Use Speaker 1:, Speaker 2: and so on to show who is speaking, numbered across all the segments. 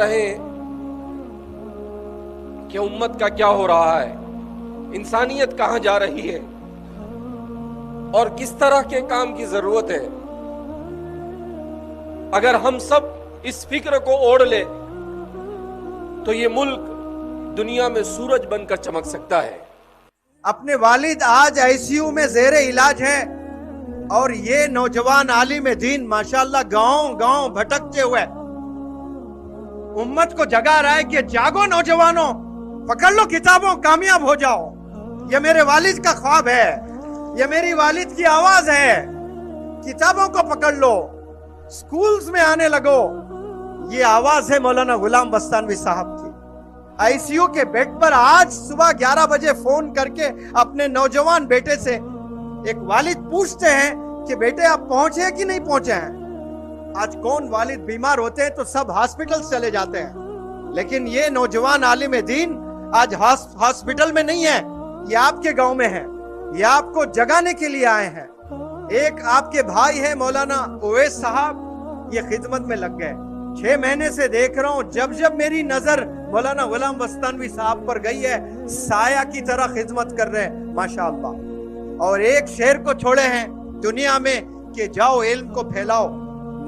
Speaker 1: رہے ہیں کہ امت کا کیا ہو رہا ہے، انسانیت کہاں جا رہی ہے اور کس طرح کے کام کی ضرورت ہے۔ اگر ہم سب اس فکر کو اوڑھ لے تو یہ ملک دنیا میں سورج بن کر چمک سکتا ہے۔
Speaker 2: اپنے والد آج آئی سی یو میں زیر علاج ہیں اور یہ نوجوان عالم دین ماشاءاللہ گاؤں گاؤں بھٹکتے ہوئے امت کو جگا رہا ہے کہ جاگو نوجوانوں، پکڑ لو کتابوں، کامیاب ہو جاؤ۔ یہ میرے والد کا خواب ہے، یہ میری والد کی آواز ہے، کتابوں کو پکڑ لو، سکولز میں آنے لگو۔ یہ آواز ہے مولانا غلام بستانوی صاحب کی۔ آئی سی یو کے بیڈ پر آج صبح 11 بجے فون کر کے اپنے نوجوان بیٹے سے ایک والد پوچھتے ہیں کہ بیٹے آپ پہنچے کہ نہیں پہنچے ہیں۔ آج کون والد بیمار ہوتے ہیں تو سب ہاسپٹل چلے جاتے ہیں، لیکن یہ نوجوان عالم دین آج ہاسپٹل میں نہیں ہے، یہ آپ کے گاؤں میں ہے، یہ آپ کو جگانے کے لیے آئے ہیں۔ ایک آپ کے بھائی ہے مولانا اویس صاحب، یہ خدمت میں لگ گئے۔ 6 مہینے سے دیکھ رہا ہوں، جب جب میری نظر مولانا غلام بستانوی صاحب پر گئی ہے، سایہ کی طرح خدمت کر رہے ہیں ماشاءاللہ۔ اور ایک شعر کو چھوڑے ہیں دنیا میں کہ جاؤ علم کو پھیلاؤ۔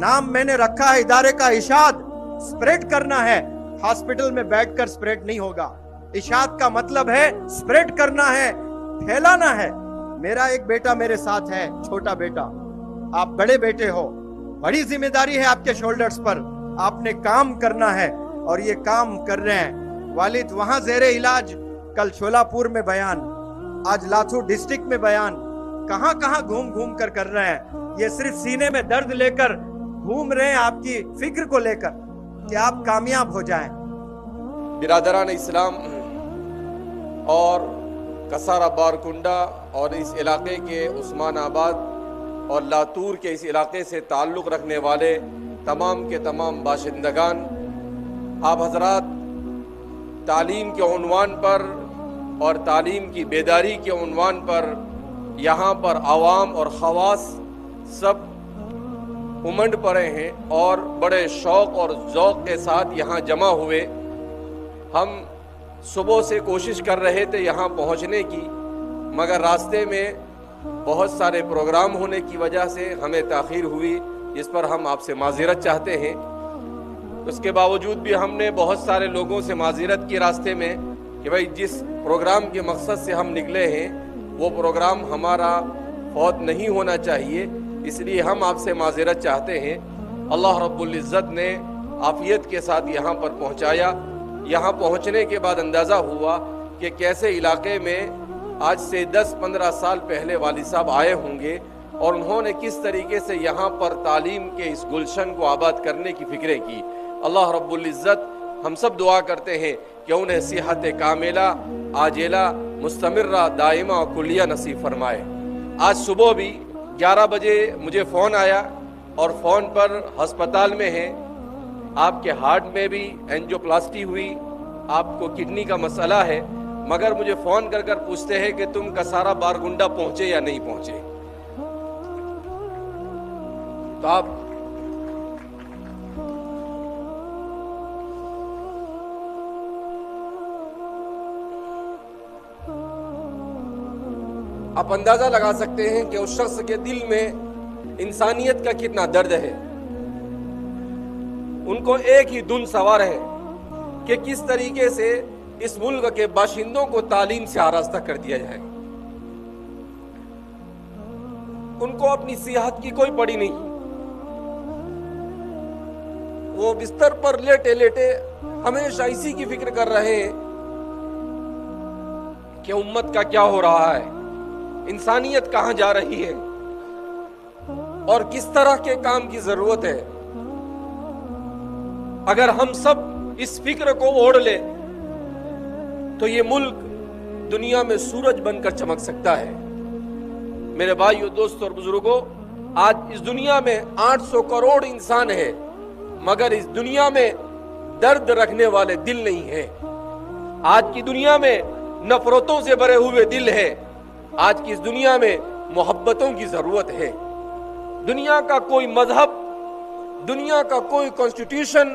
Speaker 2: نام میں نے رکھا ہے ادارے کا اشاعت، سپریڈ کرنا ہے، ہاسپٹل میں بیٹھ کر سپریڈ نہیں ہوگا۔ اشاعت کا مطلب ہے سپریڈ کرنا ہے، پھیلانا ہے۔ میرا ایک بیٹا میرے ساتھ ہے، چھوٹا بیٹا، آپ بڑے بیٹے ہو، بڑی ذمہ داری ہے آپ کے شولڈرز پر، آپ نے کام کرنا ہے اور یہ کام کر رہے ہیں۔ والد وہاں زیر علاج، کل شولاپور میں بیان، آج لاتھو ڈسٹرکٹ میں بیان، کہاں کہاں گھوم گھوم کر کر رہے ہیں۔ یہ صرف سینے میں درد لے کر گھوم رہے ہیں آپ کی فکر کو لے کر کہ آپ کامیاب ہو جائیں۔
Speaker 1: برادران اسلام اور کسارا بارکنڈا اور اس علاقے کے عثمان آباد اور لاتور کے اس علاقے سے تعلق رکھنے والے تمام کے تمام باشندگان، آپ حضرات تعلیم کے عنوان پر اور تعلیم کی بیداری کے عنوان پر یہاں پر عوام اور خواص سب امنڈ پڑے ہیں اور بڑے شوق اور ذوق کے ساتھ یہاں جمع ہوئے۔ ہم صبح سے کوشش کر رہے تھے یہاں پہنچنے کی، مگر راستے میں بہت سارے پروگرام ہونے کی وجہ سے ہمیں تاخیر ہوئی، جس پر ہم آپ سے معذرت چاہتے ہیں۔ اس کے باوجود بھی ہم نے بہت سارے لوگوں سے معذرت کی راستے میں کہ بھائی جس پروگرام کے مقصد سے ہم نکلے ہیں وہ پروگرام ہمارا فوت نہیں ہونا چاہیے، اس لیے ہم آپ سے معذرت چاہتے ہیں۔ اللہ رب العزت نے عافیت کے ساتھ یہاں پر پہنچایا۔ یہاں پہنچنے کے بعد اندازہ ہوا کہ کیسے علاقے میں آج سے 10-15 سال پہلے والد صاحب آئے ہوں گے اور انہوں نے کس طریقے سے یہاں پر تعلیم کے اس گلشن کو آباد کرنے کی فکریں کی۔ اللہ رب العزت ہم سب دعا کرتے ہیں کہ انہیں صحت کاملہ، عاجلہ، مستمرہ، دائمہ اور کلیہ نصیب فرمائے۔ آج صبح بھی 11 بجے مجھے فون آیا اور فون پر ہسپتال میں ہیں، آپ کے ہارٹ میں بھی اینجیوپلاسٹی ہوئی، آپ کو کڈنی کا مسئلہ ہے، مگر مجھے فون کر کر پوچھتے ہیں کہ تم کسارا بارگنڈا پہنچے یا نہیں پہنچے۔ تو آپ اندازہ لگا سکتے ہیں کہ اس شخص کے دل میں انسانیت کا کتنا درد ہے۔ ان کو ایک ہی دھن سوار ہے کہ کس طریقے سے اس ملک کے باشندوں کو تعلیم سے آراستہ کر دیا جائے۔ ان کو اپنی صحت کی کوئی پڑی نہیں، وہ بستر پر لیٹے لیٹے ہمیشہ اسی کی فکر کر رہے ہیں کہ امت کا کیا ہو رہا ہے، انسانیت کہاں جا رہی ہے اور کس طرح کے کام کی ضرورت ہے۔ اگر ہم سب اس فکر کو اوڑھ لے تو یہ ملک دنیا میں سورج بن کر چمک سکتا ہے۔ میرے بھائیو، دوستو اور بزرگوں، آج اس دنیا میں 800 کروڑ انسان ہے، مگر اس دنیا میں درد رکھنے والے دل نہیں ہیں۔ آج کی دنیا میں نفرتوں سے بھرے ہوئے دل ہے۔ آج کی اس دنیا میں محبتوں کی ضرورت ہے۔ دنیا کا کوئی مذہب، دنیا کا کوئی کانسٹیٹیوشن،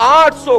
Speaker 1: 800